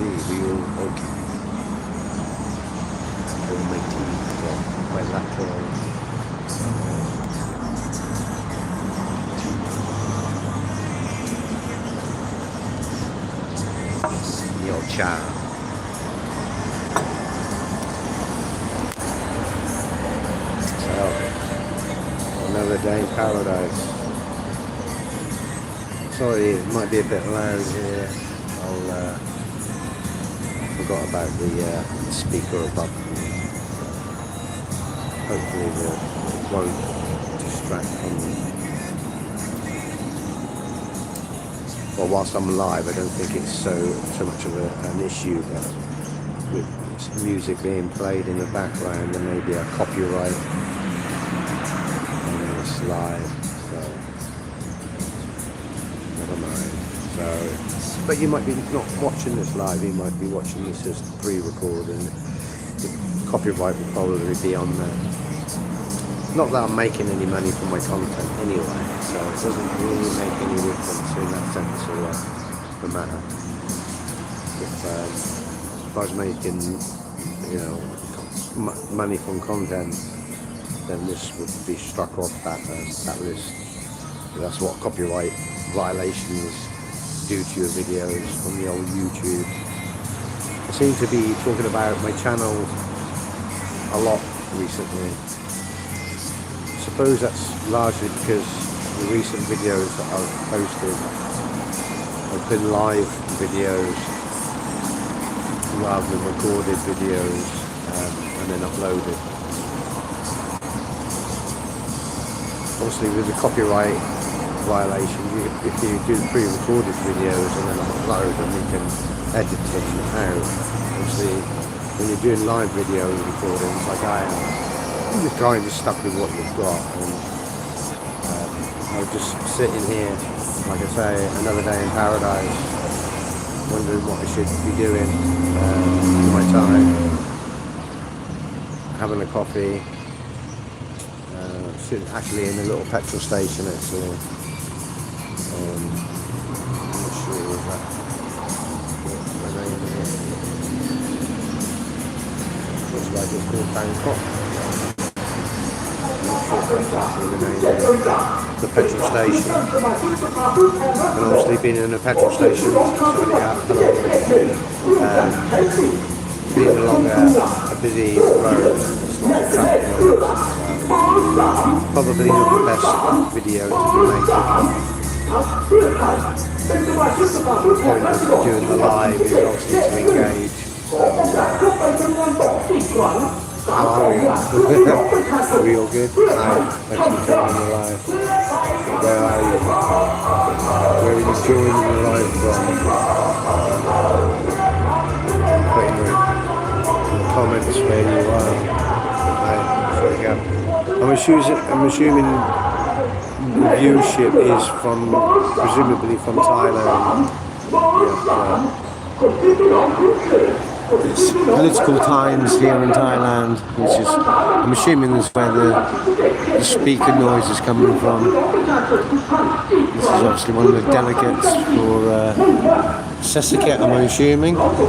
wheel, okay. Almighty, my lateral. Your child. So, another day in paradise. Sorry, it might be a bit loud here. Forgot about the speaker above me. Hopefully it won't distract from me. Well, whilst I'm live, I don't think it's so much of an issue, but with music being played in the background, there may be a copyright and it's live, so never mind. So, but you might be not watching this live, you might be watching this as pre-recorded. The copyright will probably be on there. Not that I'm making any money from my content anyway, so it doesn't really make any difference in that sense or the matter. If I was making, money from content, then this would be struck off that list. But that's what copyright violations do to your videos on the old YouTube. I seem to be talking about my channel a lot recently. I suppose that's largely because the recent videos that I've posted have been live videos rather than recorded videos and then uploaded. Obviously with the copyright violation, if you do pre-recorded videos and then upload them, you can edit them out. Obviously when you're doing live video recordings like I am, you're kind of stuck with what you've got, and I'm just sitting here, like I say, another day in paradise, wondering what I should be doing with my time, having a coffee, actually in a little petrol station actually. I'm not sure what my name is. Looks like it's called Bangkok. The petrol station, and obviously being in a petrol station, being along a busy road, it's not traffic noise, probably not the best video to be making. The point of doing the live is obviously to engage. How are we? Are we all good? Hi, thanks for joining the live. Where are you? Where are you joining the live from? Put in the comments where you are. Hi, there we go. I'm assuming the viewership is presumably from Thailand. It's political times here in Thailand, which is, I'm assuming that's where the speaker noise is coming from. This is obviously one of the delegates for Si-Keo, I'm assuming. Although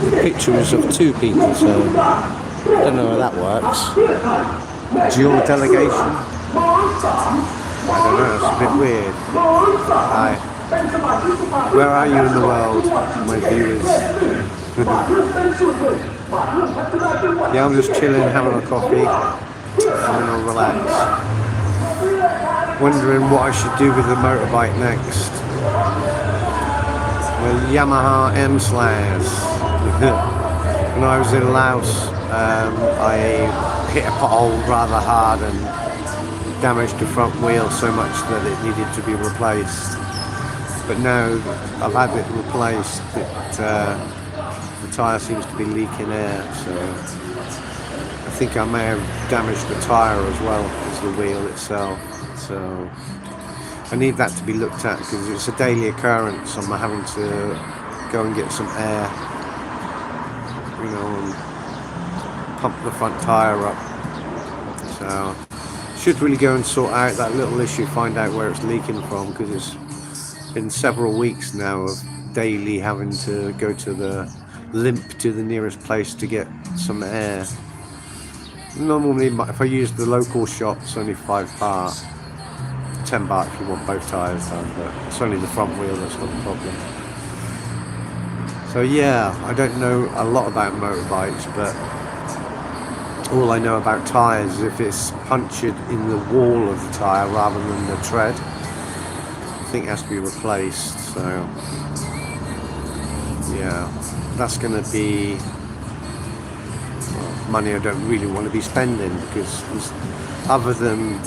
the picture is of two people, so I don't know how that works. Dual delegation? I don't know, it's a bit weird. Hi. Where are you in the world, my viewers? Yeah, I'm just chilling, having a coffee, and I'll relax. Wondering what I should do with the motorbike next. Well, Yamaha M-Slayers. When I was in Laos, I hit a pothole rather hard and damaged the front wheel so much that it needed to be replaced. But now I've had it replaced, the tyre seems to be leaking air, so I think I may have damaged the tyre as well as the wheel itself. So I need that to be looked at because it's a daily occurrence. I'm having to go and get some air, and pump the front tyre up. So should really go and sort out that little issue, find out where it's leaking from, because it's been several weeks now of daily having to go to the limp to the nearest place to get some air. Normally, if I use the local shop, it's only £5, £10 if you want both tyres done, but it's only the front wheel that's got the problem. So yeah, I don't know a lot about motorbikes, but all I know about tyres is if it's punctured in the wall of the tyre rather than the tread, I think it has to be replaced. So yeah, that's going to be money I don't really want to be spending, because other than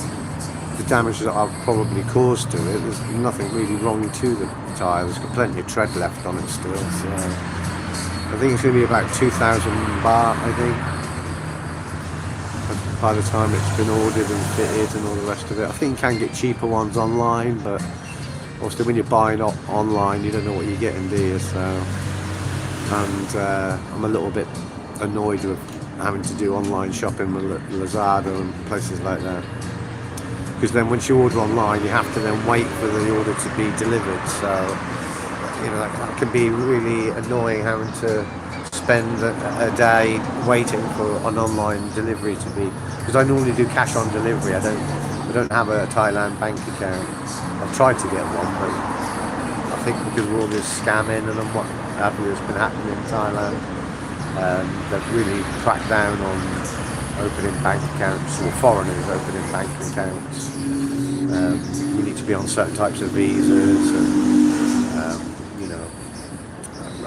the damage that I've probably caused to it, there's nothing really wrong to the tyre. There's got plenty of tread left on it still, so I think it's going to be about 2,000 baht, I think, by the time it's been ordered and fitted and all the rest of it. I think you can get cheaper ones online, but obviously when you're buying online you don't know what you're getting, do you? So, and I'm a little bit annoyed with having to do online shopping with Lazada and places like that, because then once you order online you have to then wait for the order to be delivered. So you know, that can be really annoying, having to spend a day waiting for an online delivery to be, because I normally do cash on delivery. I don't have a Thailand bank account. I've tried to get one, but I think because of all this scamming and what have you has been happening in Thailand, they've really cracked down on opening bank accounts, or foreigners opening bank accounts. You need to be on certain types of visas, and you know,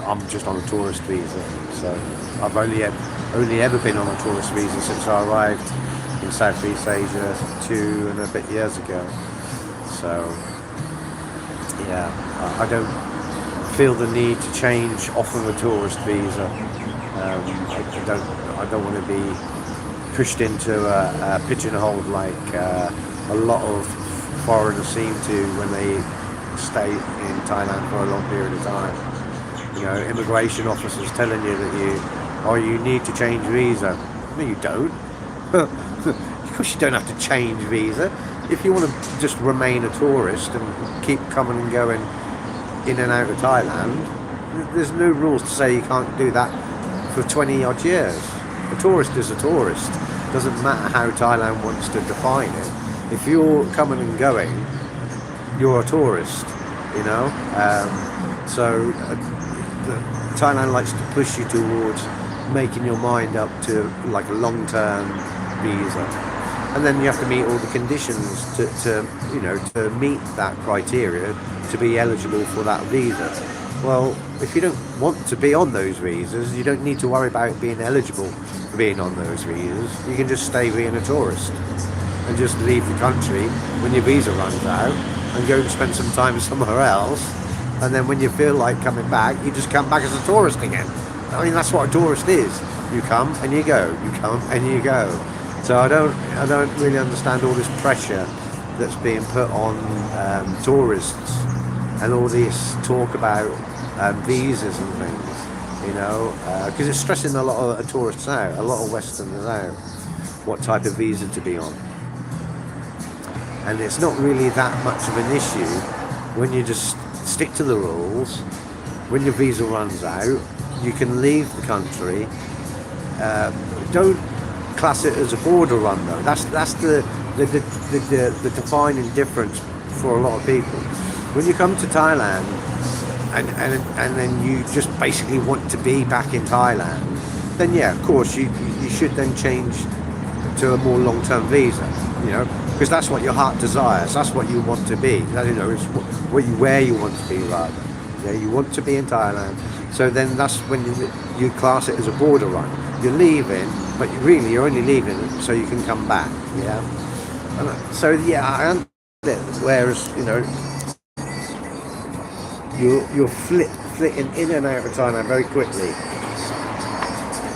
I'm just on a tourist visa, so I've only ever been on a tourist visa since I arrived in Southeast Asia 2 and a bit years ago. So yeah, I don't feel the need to change off of a tourist visa. I don't want to be pushed into a pigeonhole like a lot of foreigners seem to when they stay in Thailand for a long period of time. You know, immigration officers telling you that you need to change visa. No, you don't. Of course you don't have to change visa. If you want to just remain a tourist and keep coming and going in and out of Thailand, there's no rules to say you can't do that for 20 odd years. A tourist is a tourist. Doesn't matter how Thailand wants to define it. If you're coming and going, you're a tourist, you know. So Thailand likes to push you towards making your mind up to like a long-term visa, and then you have to meet all the conditions to meet that criteria to be eligible for that visa. Well, if you don't want to be on those visas, you don't need to worry about being eligible for being on those visas. You can just stay being a tourist and just leave the country when your visa runs out and go and spend some time somewhere else. And then when you feel like coming back, you just come back as a tourist again. I mean, that's what a tourist is. You come and you go. You come and you go. So I don't really understand all this pressure that's being put on tourists, and all this talk about visas and things, you know, because it's stressing a lot of tourists out, a lot of Westerners out, what type of visa to be on. And it's not really that much of an issue when you just stick to the rules. When your visa runs out, you can leave the country. Don't class it as a border run though. That's the defining difference for a lot of people. When you come to Thailand and then you just basically want to be back in Thailand, then yeah, of course you should then change to a more long-term visa, you know, because that's what your heart desires. That's what you want to be. That, you know, it's where you want to be rather. Yeah, you want to be in Thailand. So then that's when you class it as a border run. You're leaving, but really you're only leaving so you can come back. Yeah. And so yeah, I understand it. Whereas, you know, you're flitting in and out of Thailand very quickly.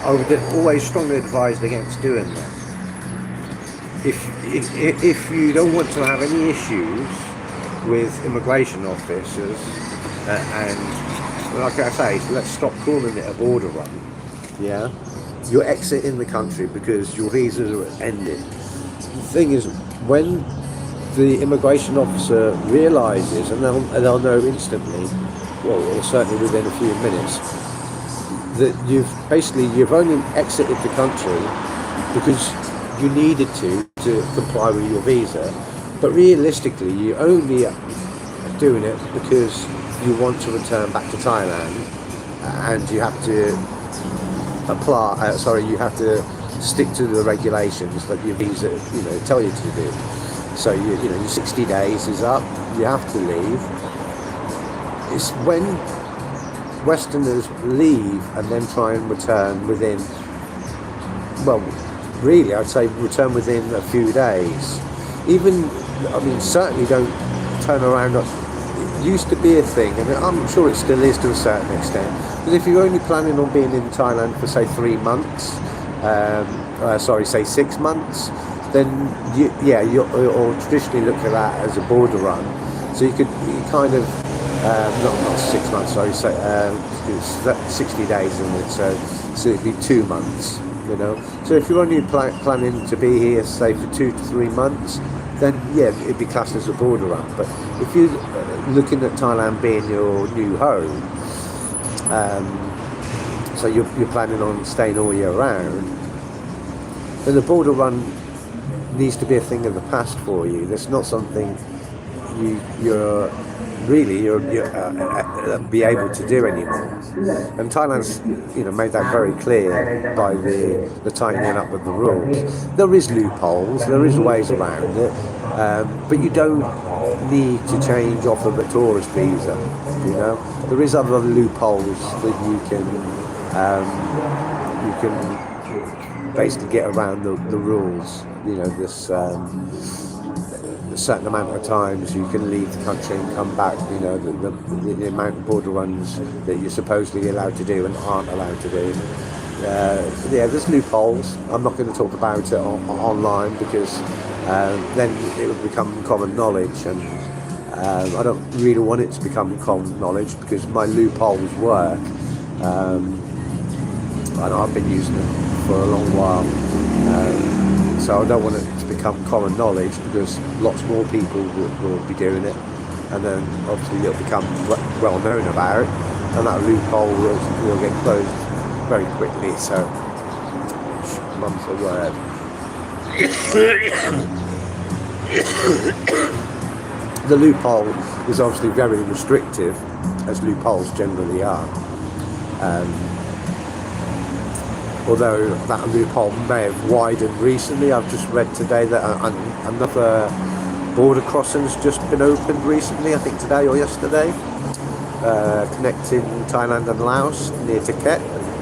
I would always strongly advise against doing that. If you don't want to have any issues with immigration officers, and like I say, let's stop calling it a border run. Yeah, you're exiting the country because your visas are ended. The thing is, when the immigration officer realises, and they'll know instantly well, or certainly within a few minutes, that you've only exited the country because you needed to comply with your visa, but realistically you only are doing it because you want to return back to Thailand, and you have to you have to stick to the regulations that your visa, tell you to do. So your 60 days is up, you have to leave. It's when Westerners leave and then try and return within, well, really I'd say return within a few days. Even, certainly don't turn around. It used to be a thing, and I'm sure it still is to a certain extent, but if you're only planning on being in Thailand for say 3 months, say 6 months, then you'll traditionally look at that as a border run. So you kind of not 6 months, sorry, so it's 60 days in it, so it'd be 2 months, So if you're only planning to be here, say for 2 to 3 months, then it'd be classed as a border run. But if you're looking at Thailand being your new home, so you're planning on staying all year round, then the border run needs to be a thing of the past for you. That's not something you're be able to do anymore. And Thailand's made that very clear by the tightening up of the rules. There is loopholes, there is ways around it, but you don't need to change off of a tourist visa. There is other loopholes that you can basically get around the rules. This a certain amount of times you can leave the country and come back. The amount of border runs that you're supposedly allowed to do and aren't allowed to do. There's loopholes. I'm not going to talk about it online because then it would become common knowledge, and I don't really want it to become common knowledge because my loopholes work, and I've been using them for a long while. So I don't want it to become common knowledge because lots more people will be doing it, and then obviously it'll become well known about it, and that loophole will get closed very quickly. So, mum's a word. The loophole is obviously very restrictive, as loopholes generally are. Although that loophole may have widened recently. I've just read today that another border crossing's just been opened recently, I think today or yesterday, connecting Thailand and Laos near Phuket,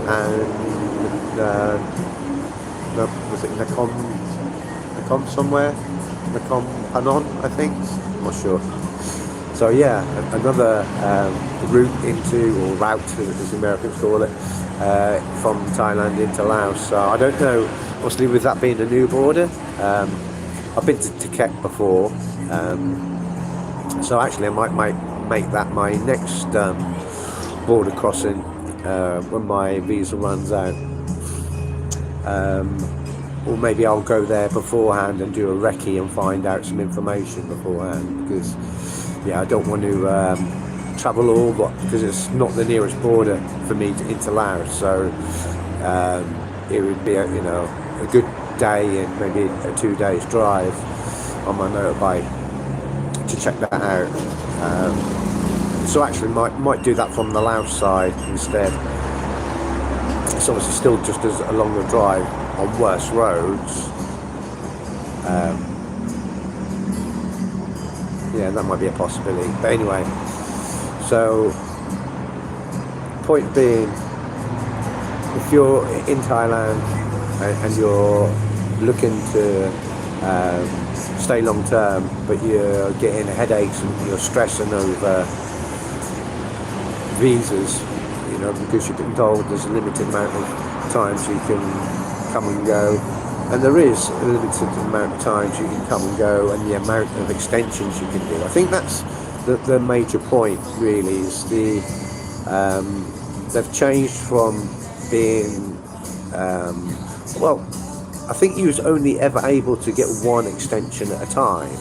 and was it Nakhon somewhere? Nakhon Phanom, I think? I'm not sure. So another route as the Americans call it, from Thailand into Laos. So I don't know, obviously with that being a new border, I've been to Phuket before, so actually I might make that my next border crossing when my visa runs out, or maybe I'll go there beforehand and do a recce and find out some information beforehand, because I don't want to travel all, because it's not the nearest border for me into Laos, so it would be a good day and maybe a 2 days drive on my motorbike to check that out. So actually might do that from the Laos side instead. It's obviously still just as a longer drive on worse roads. That might be a possibility, but anyway. So, point being, if you're in Thailand and you're looking to stay long term, but you're getting headaches and you're stressing over visas, because you've been told there's a limited amount of times you can come and go, and there is a limited amount of times you can come and go, and the amount of extensions you can do. I think that's the major point, really, is they've changed from being, I think you was only ever able to get one extension at a time.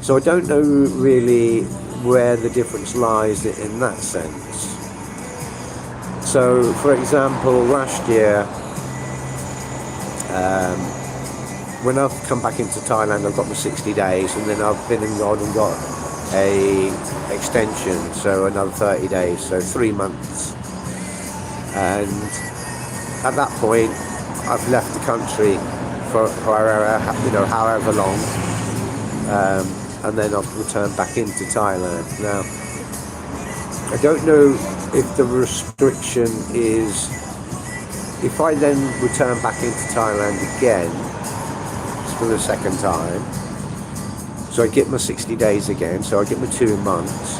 So I don't know really where the difference lies in that sense. So, for example, last year, when I've come back into Thailand, I've got my 60 days, and then I've been in God and got a extension, so another 30 days, so 3 months. And at that point, I've left the country for however long, and then I've returned back into Thailand. Now, I don't know if the restriction is, if I then return back into Thailand again for the second time, so I get my 60 days again, so I get my 2 months.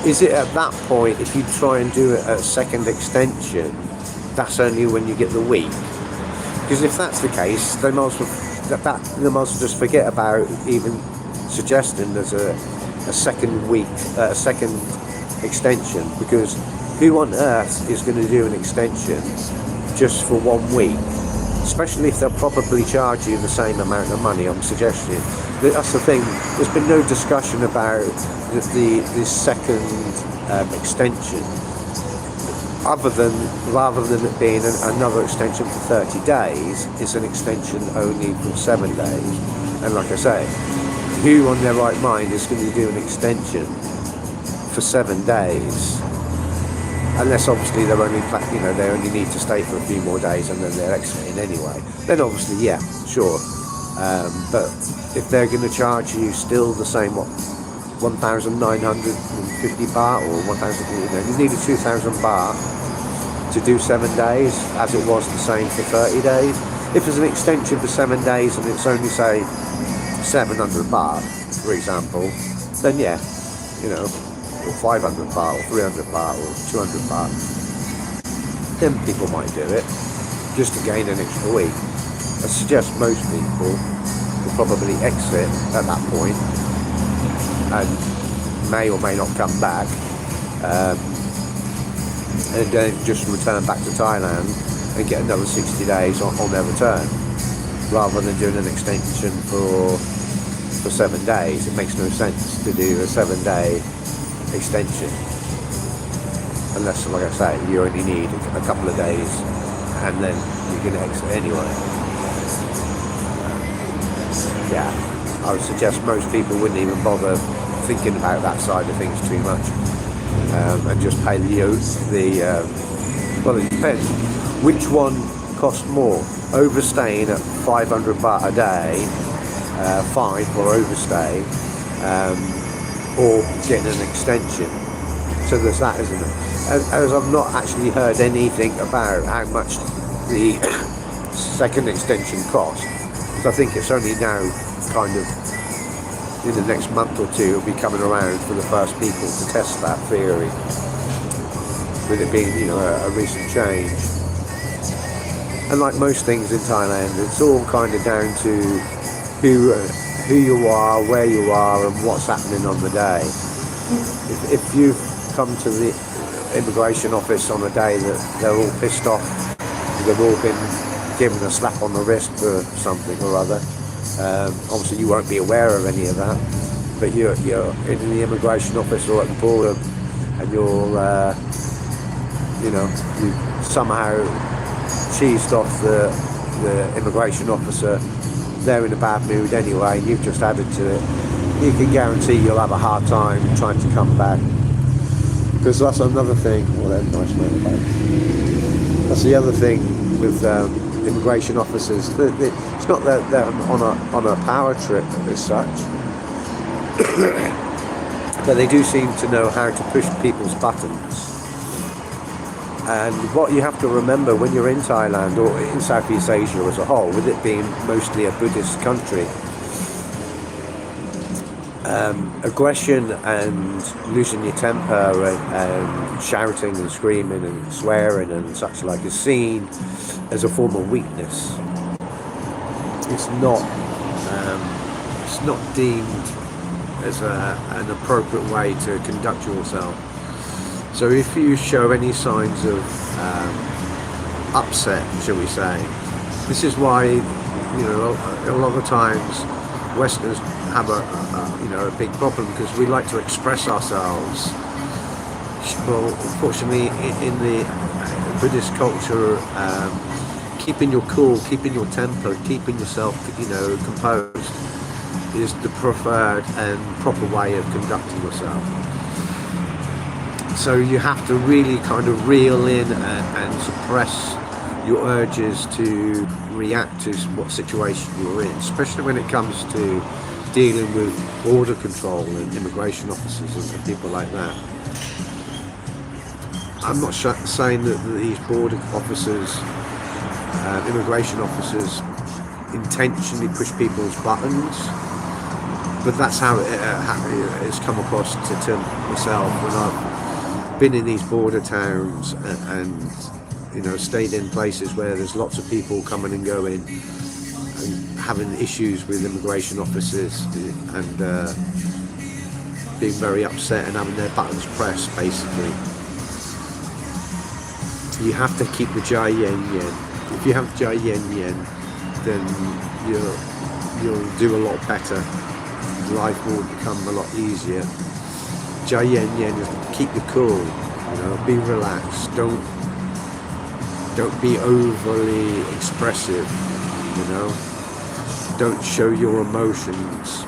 Is it at that point, if you try and do a second extension, that's only when you get the week? Because if that's the case, they might as well just forget about even suggesting there's a second week, a second extension, because who on earth is going to do an extension just for 1 week? Especially if they'll probably charge you the same amount of money, I'm suggesting. That's the thing, there's been no discussion about this second extension, rather than it being another extension for 30 days, it's an extension only for 7 days. And like I say, who on their right mind is going to do an extension for 7 days? Unless obviously they only need to stay for a few more days and then they're exiting anyway. Then obviously, yeah, sure. But if they're going to charge you still the same, 1,950 baht or 1,000, you need a 2,000 baht to do 7 days, as it was the same for 30 days. If there's an extension for 7 days and it's only, say, 700 baht, for example, then yeah, or 500 baht or 300 baht or 200 baht, then people might do it just to gain an extra week. I suggest most people will probably exit at that point and may or may not come back, and then just return back to Thailand and get another 60 days on their return, rather than doing an extension for 7 days. It makes no sense to do a 7-day extension unless, like I say, you only need a couple of days and then you can exit anyway. Yeah, I would suggest most people wouldn't even bother thinking about that side of things too much, and just pay well, it depends which one costs more, overstaying at 500 baht a day, fine for overstay, or getting an extension. So there's that, isn't it? As I've not actually heard anything about how much the second extension costs, because I think it's only now kind of in the next month or two it'll be coming around for the first people to test that theory, with it being a recent change. And like most things in Thailand, it's all kind of down to who you are, where you are, and what's happening on the day. If you've come to the immigration office on a day that they're all pissed off, they've all been given a slap on the wrist for something or other, obviously you won't be aware of any of that, but you're in the immigration office or at the border, and you somehow cheesed off the immigration officer. They're in a bad mood anyway, and you've just added to it. You can guarantee you'll have a hard time trying to come back, because that's another thing. Well, that's nice motorbike. That's the other thing with immigration officers. It's not that they're on a power trip as such, but they do seem to know how to push people's buttons. And what you have to remember when you're in Thailand, or in Southeast Asia as a whole, with it being mostly a Buddhist country, aggression and losing your temper and shouting and screaming and swearing and such like is seen as a form of weakness. It's not deemed as an appropriate way to conduct yourself. So if you show any signs of upset, shall we say, this is why a lot of times Westerners have a big problem, because we like to express ourselves. Well, unfortunately, in the Buddhist culture, keeping your cool, keeping your temper, keeping yourself, composed, is the preferred and proper way of conducting yourself. So you have to really kind of reel in and suppress your urges to react to what situation you're in, especially when it comes to dealing with border control and immigration officers and people like that. I'm not saying that these border officers, immigration officers, intentionally push people's buttons, but that's how it's come across to myself when I've been in these border towns and stayed in places where there's lots of people coming and going and having issues with immigration officers and being very upset and having their buttons pressed, basically. You have to keep the Jai Yen Yen. If you have Jai Yen Yen, then you'll do a lot better. Life will become a lot easier. Jai Yen Yen is keep the cool, be relaxed. Don't be overly expressive, Don't show your emotions.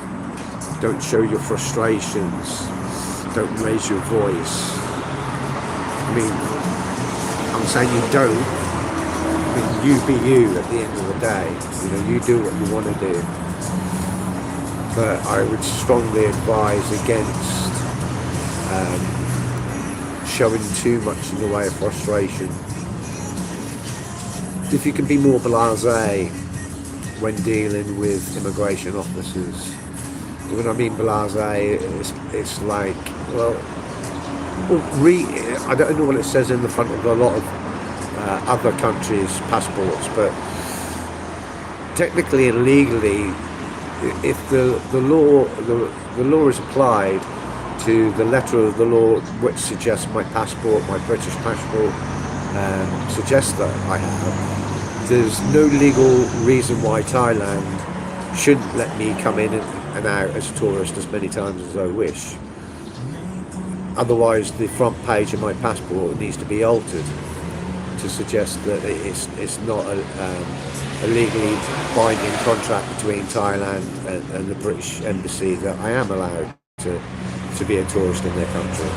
Don't show your frustrations. Don't raise your voice. I'm saying you don't. You be you at the end of the day. You do what you want to do. But I would strongly advise against showing too much in the way of frustration. If you can be more blasé when dealing with immigration officers. When I mean blasé, it's like, I don't know what it says in the front of a lot of other countries' passports, but technically and legally, if the law is applied to the letter of the law, which suggests my passport, my British passport, suggests that I have, there's no legal reason why Thailand shouldn't let me come in and out as a tourist as many times as I wish. Otherwise, the front page of my passport needs to be altered to suggest that it's not a legally binding contract between Thailand and the British Embassy that I am allowed to be a tourist in their country.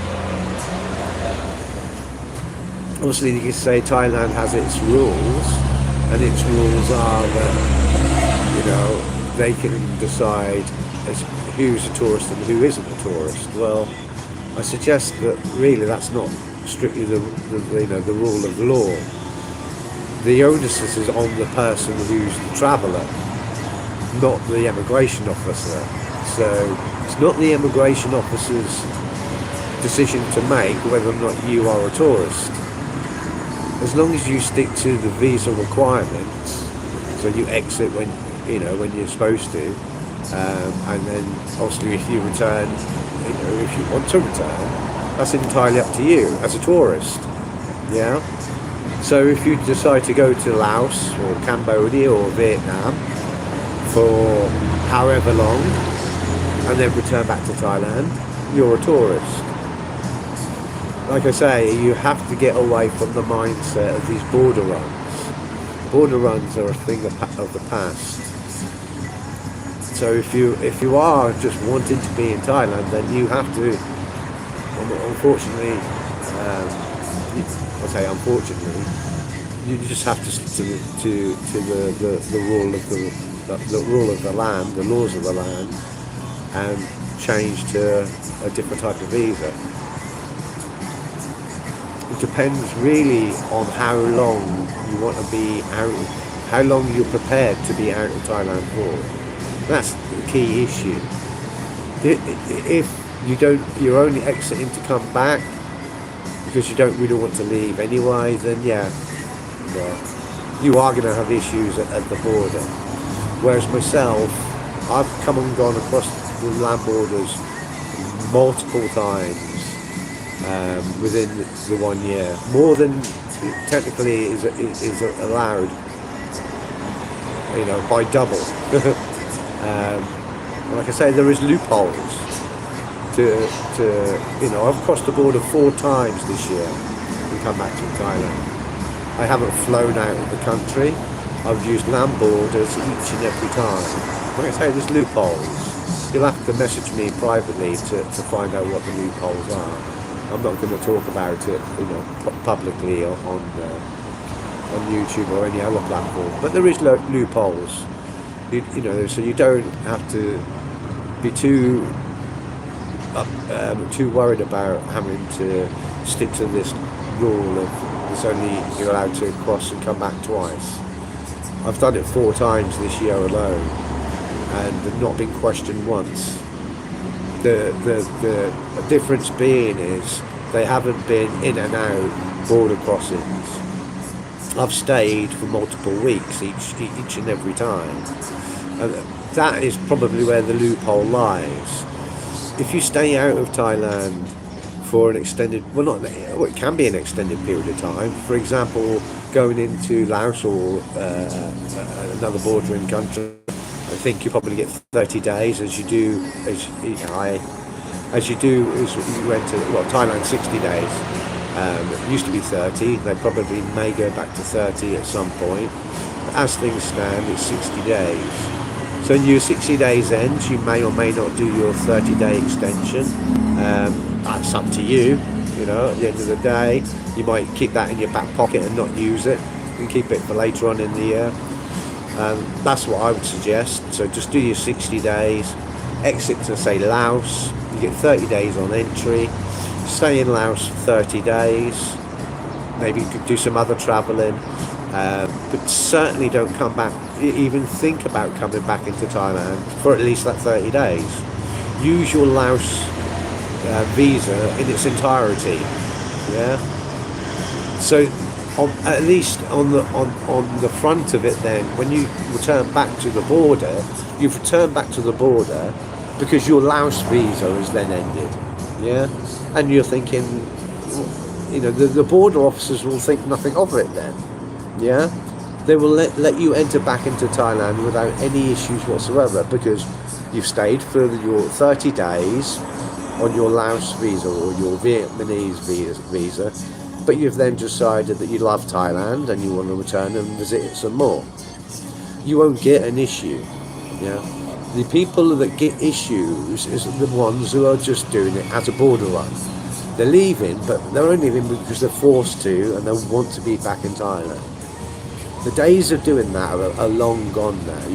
Obviously, you can say Thailand has its rules, and its rules are that they can decide as who's a tourist and who isn't a tourist. Well, I suggest that really that's not strictly the rule of law. The onus is on the person who's the traveller, not the immigration officer. So it's not the immigration officer's decision to make whether or not you are a tourist. As long as you stick to the visa requirements, so you exit when you're supposed to, and then obviously if you return, if you want to return, that's entirely up to you as a tourist. Yeah. So if you decide to go to Laos or Cambodia or Vietnam for however long and then return back to Thailand, you're a tourist. Like I say, you have to get away from the mindset of these border runs. Border runs are a thing of the past. So if you are just wanting to be in Thailand, then you have to, unfortunately, you just have to stick to the rule of the land, the laws of the land, and change to a different type of visa. It depends really on how long you want to be out, how long you're prepared to be out of Thailand for. That's the key issue. If you're only exiting to come back because you don't really want to leave anyway, then yeah, you are going to have issues at the border. Whereas myself, I've come and gone across the land borders multiple times within the 1 year, more than technically is allowed, by double. Like I say, there is loopholes to I've crossed the border 4 times this year and come back to Thailand. I haven't flown out of the country. I've used land borders each and every time. Like I say, there's loopholes. You'll have to message me privately to find out what the loopholes are. I'm not going to talk about it, publicly on YouTube or any other platform. But there is loopholes. So you don't have to be too worried about having to stick to this rule of it's only you're allowed to cross and come back twice. I've done it 4 times this year alone, and not been questioned once. The difference being is they haven't been in and out border crossings. I've stayed for multiple weeks each and every time. And that is probably where the loophole lies. If you stay out of Thailand for an extended, it can be an extended period of time. For example, going into Laos or another bordering country, I think you probably get 30 days as you do as you went to Thailand 60 days. It used to be 30. They probably may go back to 30 at some point. But as things stand, it's 60 days. So when your 60 days ends, you may or may not do your 30-day extension. That's up to you. At the end of the day, you might keep that in your back pocket and not use it. You can keep it for later on in the year. That's what I would suggest. So just do your 60 days, exit to say Laos. You get 30 days on entry. Stay in Laos for 30 days. Maybe you could do some other travelling. But certainly don't come back, even think about coming back into Thailand for at least that 30 days. Use your Laos visa in its entirety. Yeah. So at least on the front of it, then when you return back to the border, you've returned back to the border because your Laos visa has then ended. Yeah. And you're thinking, the border officers will think nothing of it then. Yeah, they will let you enter back into Thailand without any issues whatsoever because you've stayed for your 30 days on your Laos visa or your Vietnamese visa, but you've then decided that you love Thailand and you want to return and visit it some more. You won't get an issue. Yeah, the people that get issues is the ones who are just doing it as a border run. They're leaving, but they're only leaving because they're forced to and they want to be back in Thailand. The days of doing that are long gone now.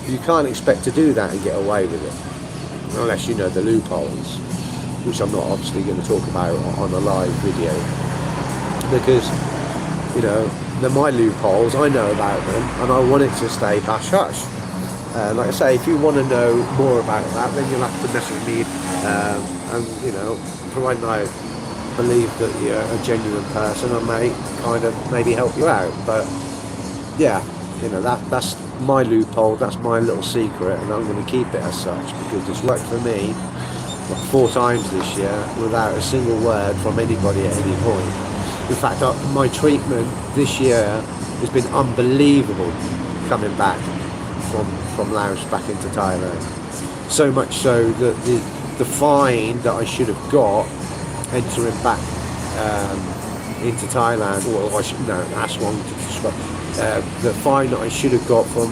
You can't expect to do that and get away with it unless you know the loopholes, which I'm not obviously going to talk about on a live video because they're my loopholes. I know about them and I want it to stay hush hush. Like I say, if you want to know more about that, then you'll have to message me and provided I believe that you're a genuine person, I may kind of maybe help you out. But yeah, that's my loophole, that's my little secret, and I'm going to keep it as such because it's worked for me 4 times this year without a single word from anybody at any point. In fact, my treatment this year has been unbelievable coming back from Laos back into Thailand. So much so that the fine that I should have got entering back into Thailand, or that's wrong to describe. The fine that I should have got from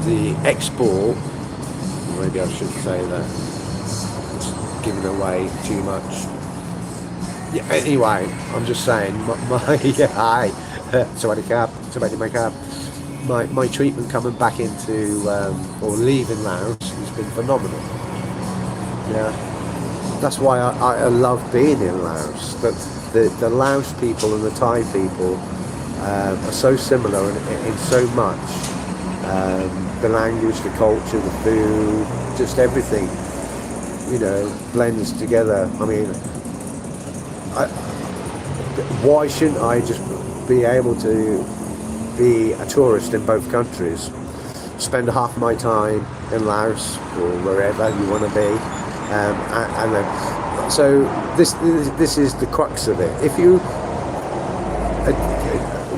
the export, maybe I should say that, it's giving away too much. Yeah, anyway, I'm just saying, my treatment coming back into, or leaving Laos has been phenomenal. Yeah. That's why I love being in Laos. The Laos people and the Thai people are so similar in so much. The language, the culture, the food, just everything, blends together. I mean, why shouldn't I just be able to be a tourist in both countries? Spend half my time in Laos or wherever you want to be. So this is the crux of it. If you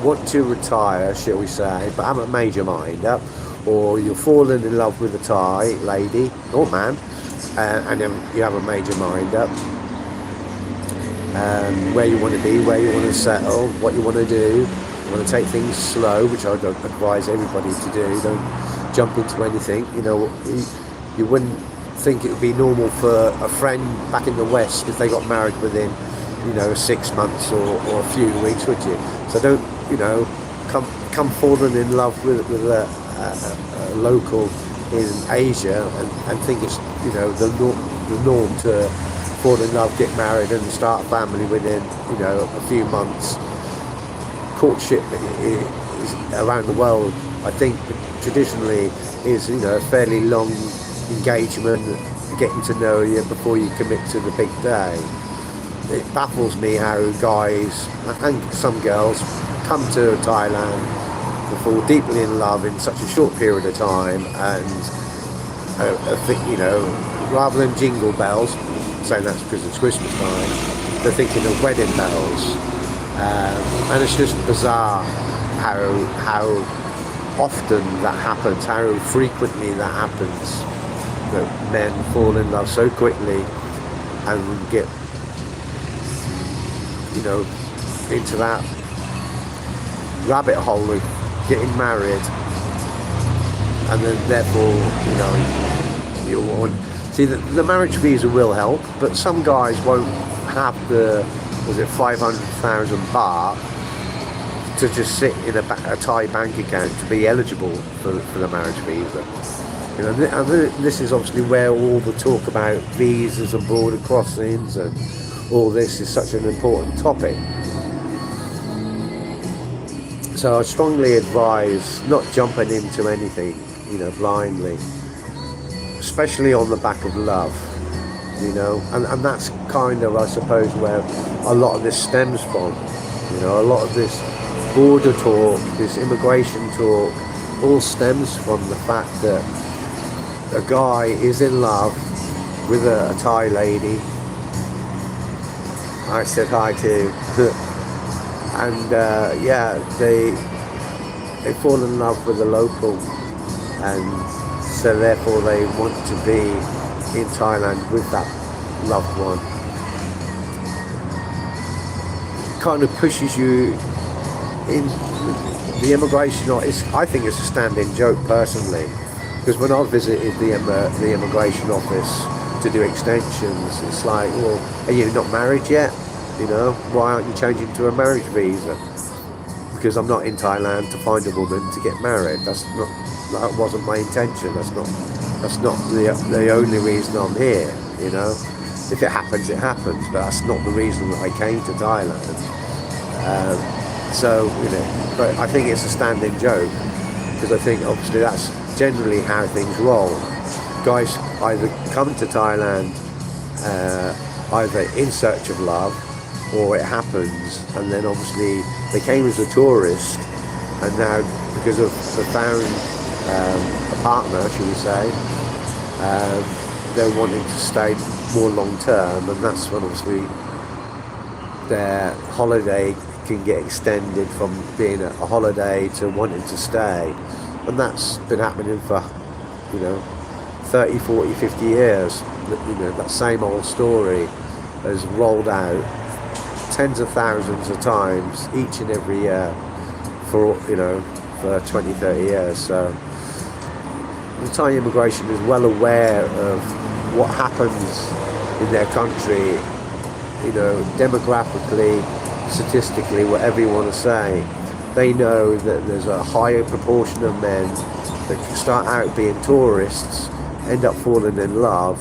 want to retire, shall we say, but haven't made your mind up, or you're falling in love with a Thai lady or man, and then you have a major mind up, where you want to be, where you want to settle, what you want to do. You want to take things slow, which I don't advise everybody to do. Don't jump into anything. You know, you wouldn't think it would be normal for a friend back in the West if they got married within, 6 months or a few weeks, would you? So don't, come falling in love with a local in Asia and think it's, the norm to fall in love, get married and start a family within, a few months. Courtship is around the world, I think, traditionally is, a fairly long engagement, getting to know you before you commit to the big day. It baffles me how guys and some girls come to Thailand to fall deeply in love in such a short period of time, and I think, rather than jingle bells, saying that's because it's Christmas time, they're thinking of wedding bells. And it's just bizarre how often that happens, how frequently that happens, that men fall in love so quickly and get, into that rabbit hole of getting married, and then therefore, you want, see, the marriage visa will help, but some guys won't have the, 500,000 baht to just sit in a Thai bank account to be eligible for the marriage visa. And this is obviously where all the talk about visas and border crossings and all this is such an important topic. So I strongly advise not jumping into anything, blindly, especially on the back of love. And that's kind of, I suppose, where a lot of this stems from. A lot of this border talk, this immigration talk, all stems from the fact that a guy is in love with a Thai lady. I said hi to, and they fall in love with a local, and so therefore they want to be in Thailand with that loved one. Kind of pushes you in the immigration. I think it's a standing joke personally, because when I visited the immigration office to do extensions, it's like, well, are you not married yet? Why aren't you changing to a marriage visa? Because I'm not in Thailand to find a woman to get married. That wasn't my intention. That's not the only reason I'm here. If it happens, it happens, but that's not the reason that I came to Thailand. But I think it's a standing joke, because I think obviously that's generally how things roll. Guys either come to Thailand either in search of love, or it happens, and then obviously they came as a tourist, and now because of they found a partner, should we say, they're wanting to stay more long term, and that's when obviously their holiday can get extended from being a holiday to wanting to stay. And that's been happening for 30, 40, 50 years. That same old story has rolled out tens of thousands of times each and every year for 20, 30 years. So the Thai immigration is well aware of what happens in their country, demographically, statistically, whatever you want to say. They know that there's a higher proportion of men that start out being tourists, end up falling in love,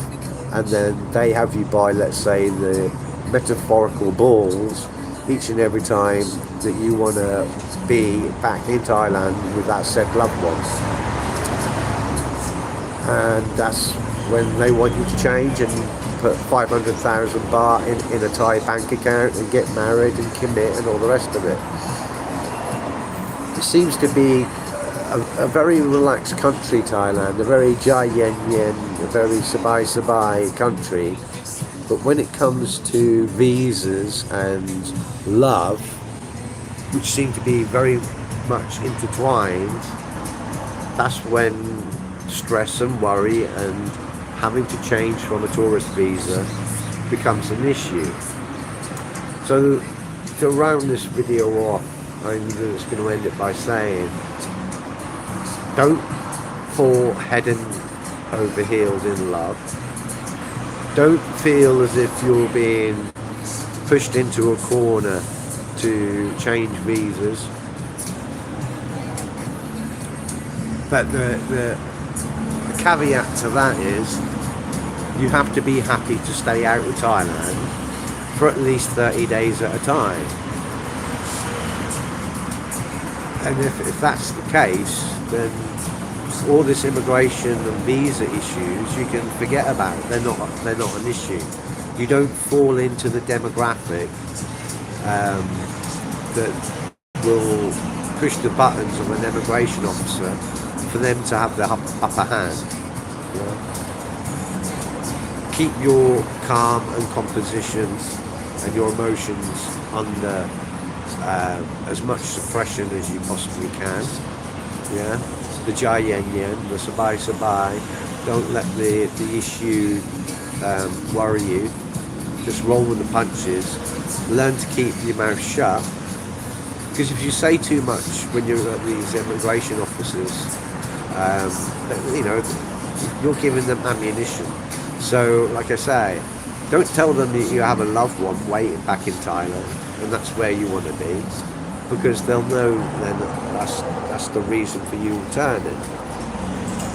and then they have you buy, let's say, the metaphorical balls each and every time that you want to be back in Thailand with that said loved one. And that's when they want you to change and put 500,000 baht in a Thai bank account and get married and commit and all the rest of it. It seems to be a very relaxed country, Thailand, a very jai yen yen, a very sabai sabai country. But when it comes to visas and love, which seem to be very much intertwined, that's when stress and worry and having to change from a tourist visa becomes an issue. So to round this video off, I'm just going to end it by saying, don't fall head and over heels in love. Don't feel as if you're being pushed into a corner to change visas. But the caveat to that is you have to be happy to stay out of Thailand for at least 30 days at a time. And if that's the case, then all this immigration and visa issues you can forget about. They're not an issue. You don't fall into the demographic that will push the buttons of an immigration officer for them to have the upper hand. Keep your calm and composition and your emotions under as much suppression as you possibly can. The jai yen yen, the sabai sabai. Don't let the issue worry you. Just roll with the punches. Learn to keep your mouth shut. Because if you say too much when you're at these immigration officers, you're giving them ammunition. So, like I say, don't tell them that you have a loved one waiting back in Thailand and that's where you want to be, because they'll know then that's the reason for you returning.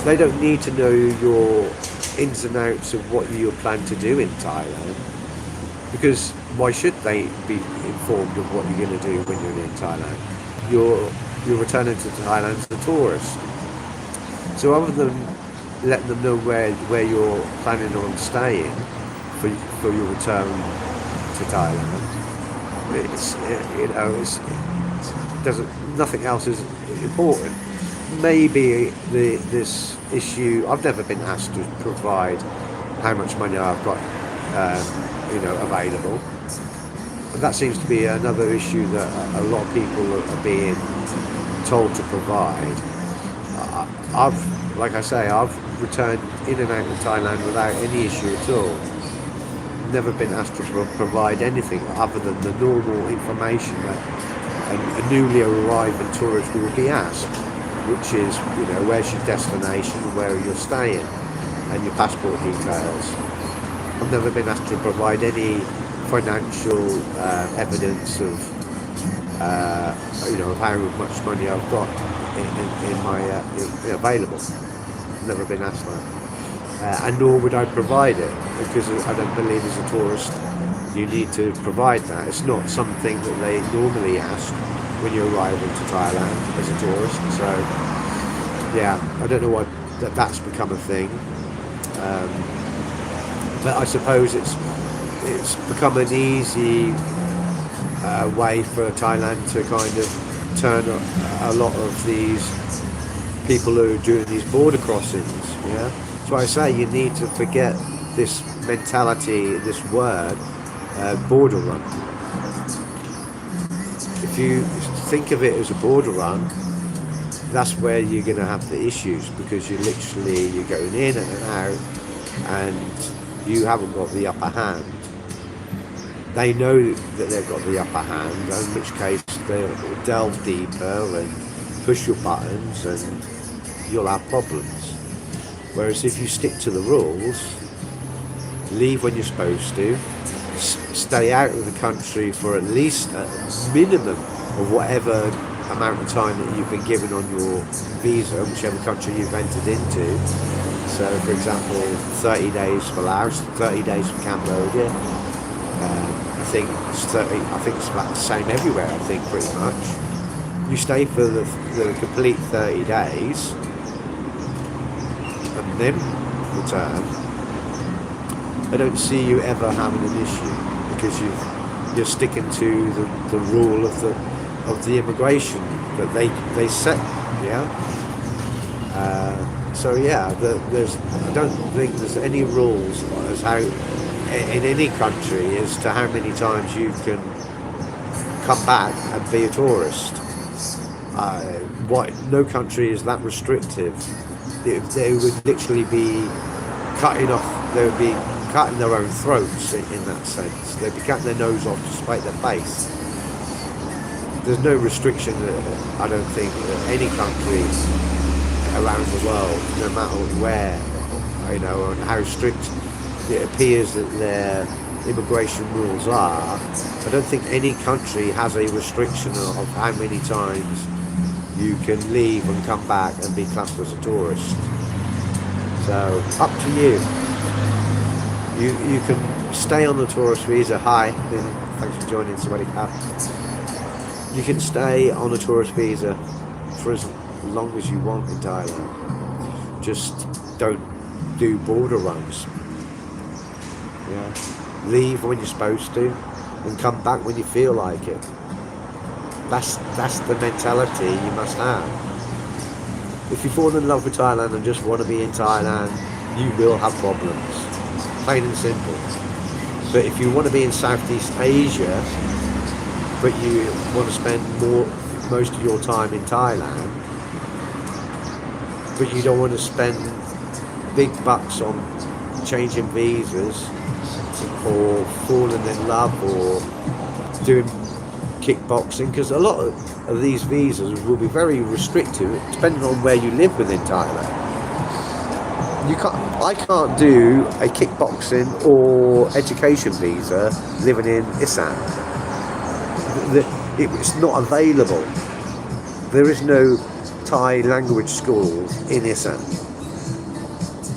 They don't need to know your ins and outs of what you plan to do in Thailand, because why should they be informed of what you're going to do when you're in Thailand? You're returning to Thailand as a tourist. So other than letting them know where you're planning on staying for your return to Thailand, nothing else is important. Maybe this issue, I've never been asked to provide how much money I've got available. But that seems to be another issue that a lot of people are being told to provide. I've returned in and out of Thailand without any issue at all. Never been asked to provide anything other than the normal information that a newly arriving tourist will be asked, which is, where's your destination, where you're staying, and your passport details. I've never been asked to provide any financial evidence of how much money I've got in my available. Never been asked that, and nor would I provide it, because I don't believe as a tourist you need to provide that. It's not something that they normally ask when you arrive into Thailand as a tourist. So I don't know why that's become a thing, but I suppose it's become an easy way for Thailand to kind of turn a lot of these people who are doing these border crossings. So I say you need to forget this mentality, this word, border run. If you think of it as a border run, that's where you're going to have the issues, because you're going in and out and you haven't got the upper hand. They know that they've got the upper hand, in which case they'll delve deeper and push your buttons and you'll have problems. Whereas if you stick to the rules, leave when you're supposed to, stay out of the country for at least a minimum of whatever amount of time that you've been given on your visa, whichever country you've entered into. So, for example, 30 days for Laos, 30 days for Cambodia. I think it's about the same everywhere. I think pretty much. You stay for the complete 30 days and then return. I don't see you ever having an issue, because you're sticking to the rule of the immigration that they set. I don't think there's any rules as how in any country as to how many times you can come back and be a tourist. no country is that restrictive. They would literally be cutting off. They would be cutting their own throats in that sense. They'd be cutting their nose off to spite their face. There's no restriction, I don't think, any country around the world, no matter where, and how strict it appears that their immigration rules are. I don't think any country has a restriction of how many times you can leave and come back and be classed as a tourist. So, up to you. You can stay on the tourist visa. Hi, thanks for joining, somebody. You can stay on a tourist visa for as long as you want in Thailand. Just don't do border runs. Yeah. Leave when you're supposed to and come back when you feel like it. That's the mentality you must have. If you fall in love with Thailand and just want to be in Thailand, you will have problems. Plain and simple. But if you want to be in Southeast Asia, but you want to spend most of your time in Thailand, but you don't want to spend big bucks on changing visas or falling in love or doing kickboxing, because a lot of these visas will be very restrictive depending on where you live within Thailand. I can't do a kickboxing or education visa living in Isan. It's not available. There is no Thai language school in Isan.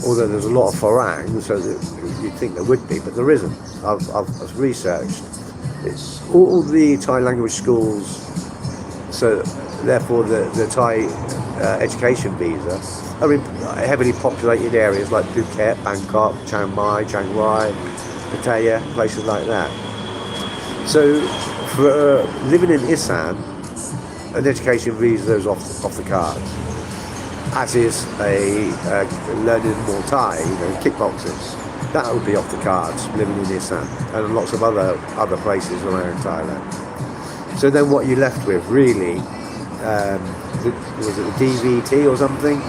Although there's a lot of Farang, so you'd think there would be, but there isn't. I've researched. It's all the Thai language schools, so therefore the Thai education visa are in heavily populated areas like Phuket, Bangkok, Chiang Mai, Chiang Rai, Pattaya, places like that. So for living in Isan, an education visa is off the cards, as is a learning more Thai, kickboxing. That would be off the cards, living in Isan, and lots of other places around Thailand. So then what you're left with, really, was it the DVT or something?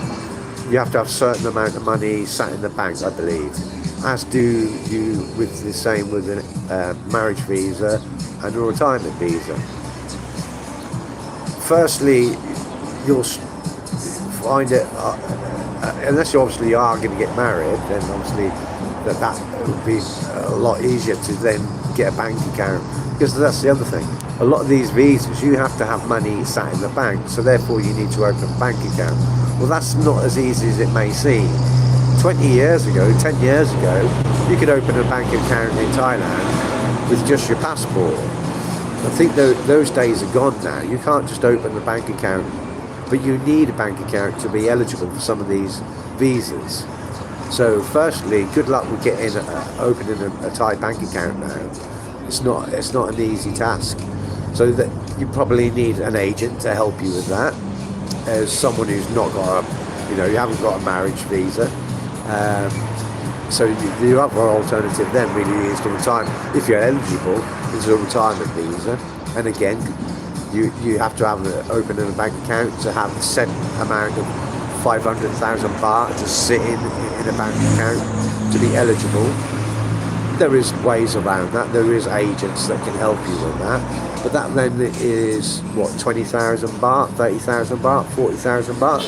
You have to have a certain amount of money sat in the bank, I believe, as do you with the same with a marriage visa and a retirement visa. Firstly, you'll find it, unless you obviously are going to get married, then obviously that would be a lot easier to then get a bank account, because that's the other thing. A lot of these visas, you have to have money sat in the bank, so therefore you need to open a bank account. Well, that's not as easy as it may seem. 20 years ago, 10 years ago, you could open a bank account in Thailand with just your passport. I think those days are gone now. You can't just open a bank account, but you need a bank account to be eligible for some of these visas. So firstly, good luck with opening a Thai bank account now. It's not an easy task. So that you probably need an agent to help you with that, as someone who's not got you haven't got a marriage visa. So the other alternative then really is to retire, if you're eligible, is a retirement visa. And again, you have to open a bank account to have a set amount of 500,000 baht to sit in a bank account to be eligible. There is ways around that. There is agents that can help you with that. But that then is, 20,000 baht, 30,000 baht, 40,000 baht,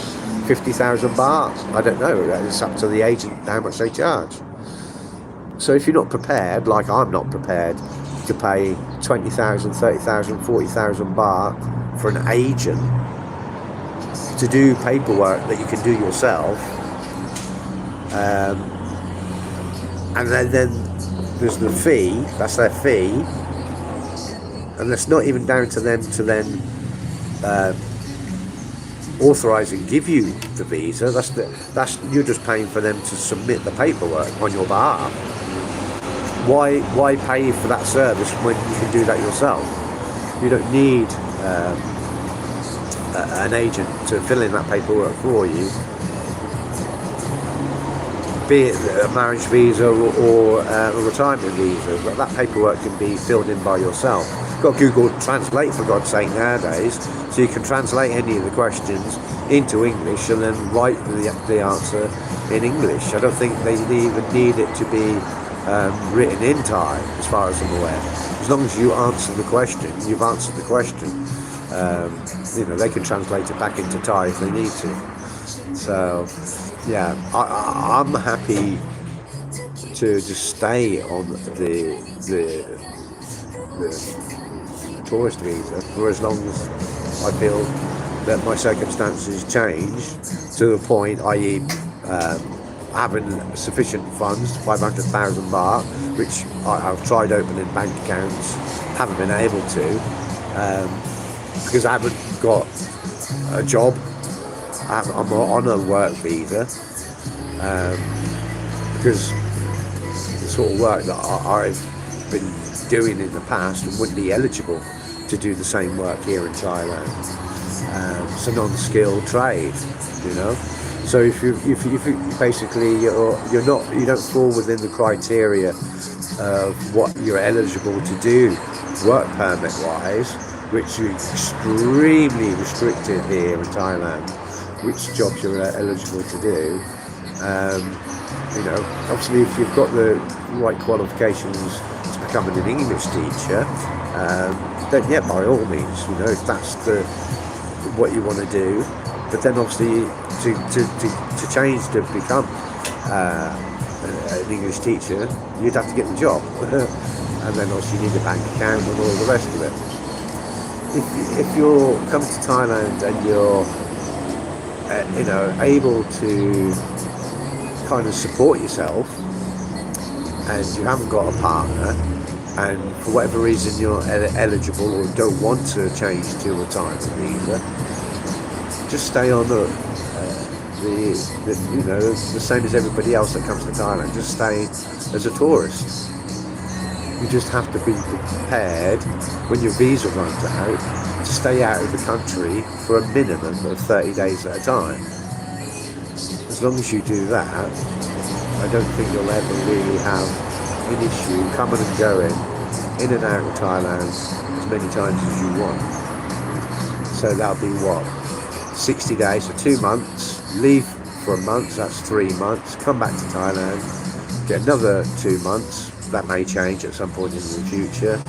50,000 baht? I don't know. It's up to the agent how much they charge. So if you're not prepared, like I'm not prepared, to pay 20,000, 30,000, 40,000 baht for an agent to do paperwork that you can do yourself, and then there's the fee, that's their fee, and it's not even down to them to then authorise and give you the visa. That's you're just paying for them to submit the paperwork on your behalf. Why pay for that service when you can do that yourself? You don't need an agent to fill in that paperwork for you, be it a marriage visa or a retirement visa. But that paperwork can be filled in by yourself. You've got Google Translate, for God's sake, nowadays, so you can translate any of the questions into English and then write the answer in English. I don't think they even need it to be written in Thai, as far as I'm aware. As long as you answer the question, you've answered the question. They can translate it back into Thai if they need to. So, yeah, I'm happy to just stay on the tourist visa for as long as I feel that my circumstances change to the point, i.e. having sufficient funds, 500,000 baht, which I've tried opening bank accounts, haven't been able to, because I haven't got a job. I'm on a work visa, because the sort of work that I've been doing in the past wouldn't be eligible to do the same work here in Thailand. It's a non-skilled trade, So if you basically you don't fall within the criteria of what you're eligible to do work permit wise, which is extremely restricted here in Thailand, which jobs you're eligible to do. Obviously if you've got the right qualifications to becoming an English teacher, then yeah, by all means, if that's what you want to do. But then obviously to change to become an English teacher, you'd have to get the job. And then obviously you need a bank account and all the rest of it. If you're coming to Thailand and you're able to kind of support yourself, and you haven't got a partner, and for whatever reason you're eligible or don't want to change to a retirement visa, just stay on the same as everybody else that comes to Thailand. Just stay as a tourist. You just have to be prepared when your visa runs out to stay out of the country for a minimum of 30 days at a time. As long as you do that, I don't think you'll ever really have an issue coming and going in and out of Thailand as many times as you want. So that'll be 60 days, so 2 months, leave for a month, so that's 3 months, come back to Thailand, get another 2 months, that may change at some point in the future.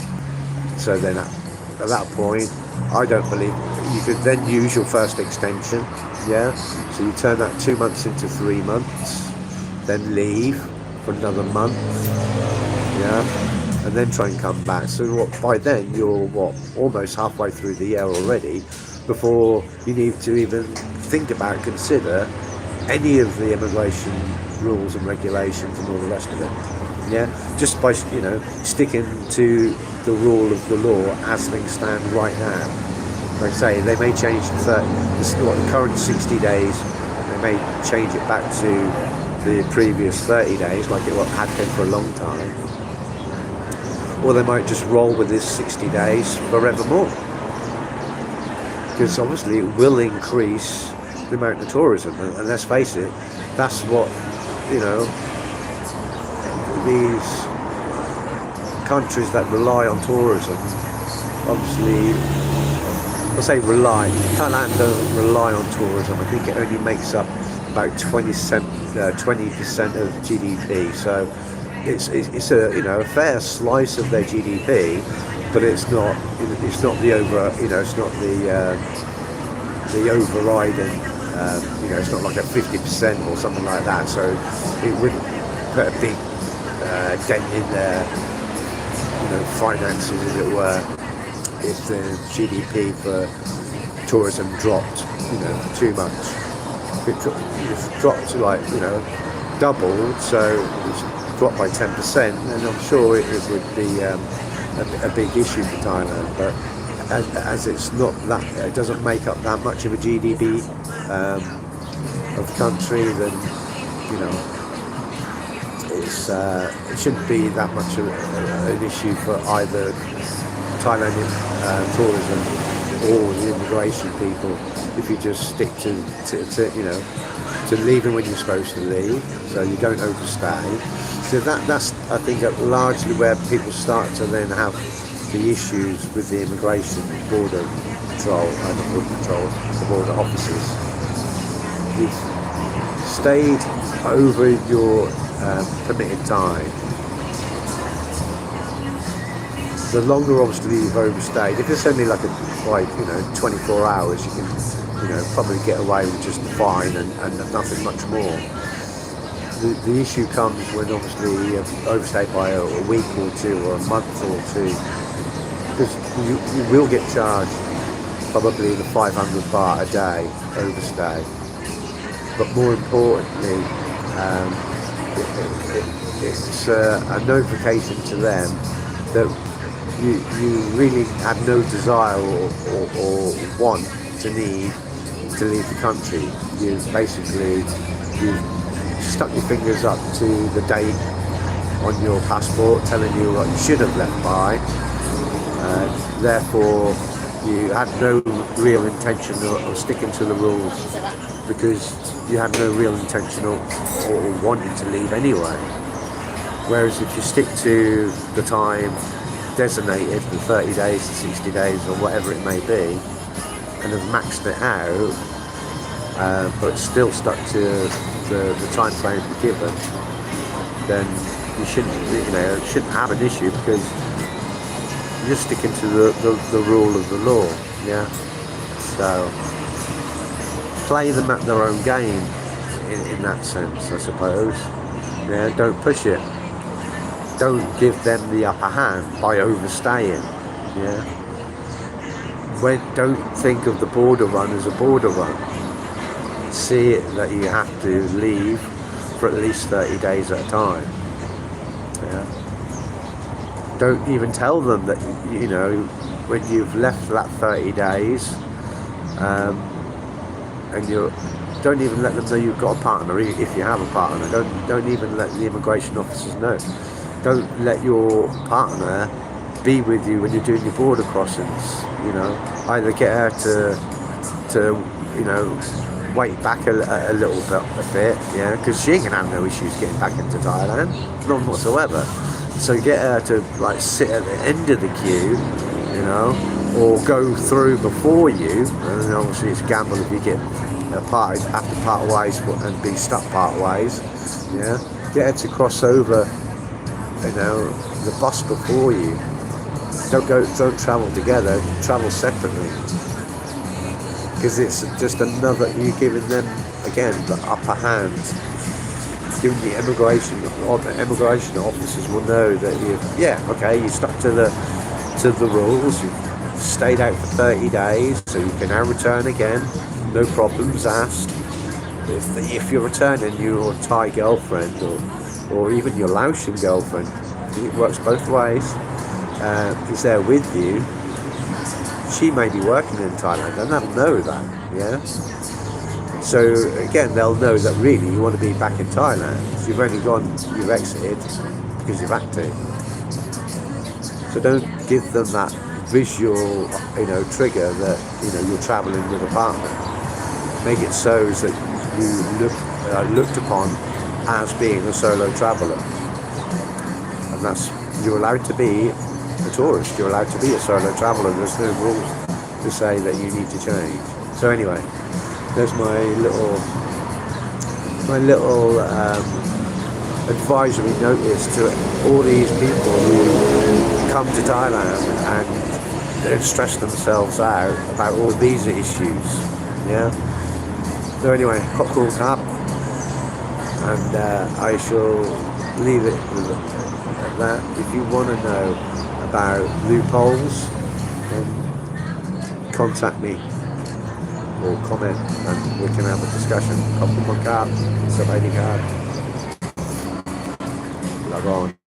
So then at that point, I don't believe you could then use your first extension, yeah? So you turn that 2 months into 3 months, then leave for another month, yeah? And then try and come back. So by then, you're almost halfway through the year already, before you need to even think about, consider any of the immigration rules and regulations and all the rest of it. Yeah, just by sticking to the rule of the law as things stand right now. Like I say, they may change the current 60 days. They may change it back to the previous 30 days, like it had been for a long time. Or they might just roll with this 60 days forevermore. Because obviously it will increase the amount of tourism, and let's face it, that's what these countries that rely on tourism, obviously, I'll say rely. Thailand doesn't rely on tourism. I think it only makes up about 20% of GDP. So it's a fair slice of their GDP, but it's not the overriding. It's not like a 50% or something like that. So it wouldn't put a big dent in their finances, as it were, if the GDP for tourism dropped too much. If it dropped to doubled, so it's dropped by 10%, then I'm sure it would be a big issue for Thailand. But as it's not that, it doesn't make up that much of a GDP of the country, then it shouldn't be that much of an issue for either Thailand tourism all the immigration people if you just stick to you know, to leaving when you're supposed to leave, so you don't overstay. So that's I think largely where people start to then have the issues with the immigration, border control, and border control, the border officers. You've stayed over your permitted time. The longer obviously you've overstayed, if it's only like 24 hours, you can, you know, probably get away with just a fine and nothing much more. The issue comes when obviously you've overstayed by a week or two or a month or two, because you will get charged probably the 500 baht a day overstay. But more importantly, it's a notification to them that you really had no desire or want to need to leave the country. You stuck your fingers up to the date on your passport telling you what you should have left by. Therefore, you had no real intention of sticking to the rules, because you had no real intention or wanting to leave anyway. Whereas if you stick to the time designated, the 30 days to 60 days or whatever it may be, and have maxed it out, but still stuck to the time frame given, then you shouldn't have an issue, because you're sticking to the rule of the law. Yeah. So play them at their own game in that sense, I suppose. Yeah. Don't push it. Don't give them the upper hand by overstaying. Yeah. Don't think of the border run as a border run. See it that you have to leave for at least 30 days at a time. Yeah. Don't even tell them that, you know, when you've left that 30 days, and don't even let them know you've got a partner, if you have a partner. Don't even let the immigration officers know. Don't let your partner be with you when you're doing your border crossings. You know, either get her to you know, wait back a little bit, yeah, because she ain't gonna have no issues getting back into Thailand, none whatsoever. So get her to like sit at the end of the queue, you know, or go through before you. And obviously it's a gamble if you get have to part ways and be stuck part ways. Yeah, get her to cross over, you know, the bus before you. Don't travel together. Travel separately, because it's just another, you're giving them again the upper hand. Giving the immigration officers will know that you stuck to the rules. You've stayed out for 30 days, so you can now return again. No problems asked. If you're returning your Thai girlfriend or even your Laotian girlfriend, it works both ways, is there with you, she may be working in Thailand and they'll know that, yeah? So again, they'll know that really you want to be back in Thailand. You've exited because you've had to. So don't give them that visual, you know, trigger that, you know, you're travelling with a partner. Make it so that you looked upon as being a solo traveller, and you're allowed to be a tourist. You're allowed to be a solo traveller. There's no rules to say that you need to change. So anyway, there's my little advisory notice to all these people who come to Thailand and stress themselves out about all visa issues. Yeah. So anyway, cool cap, and I shall leave it at that. If you want to know about loopholes, then contact me or comment and we can have a discussion. Khop khun mากครับ สบายดีครับ log on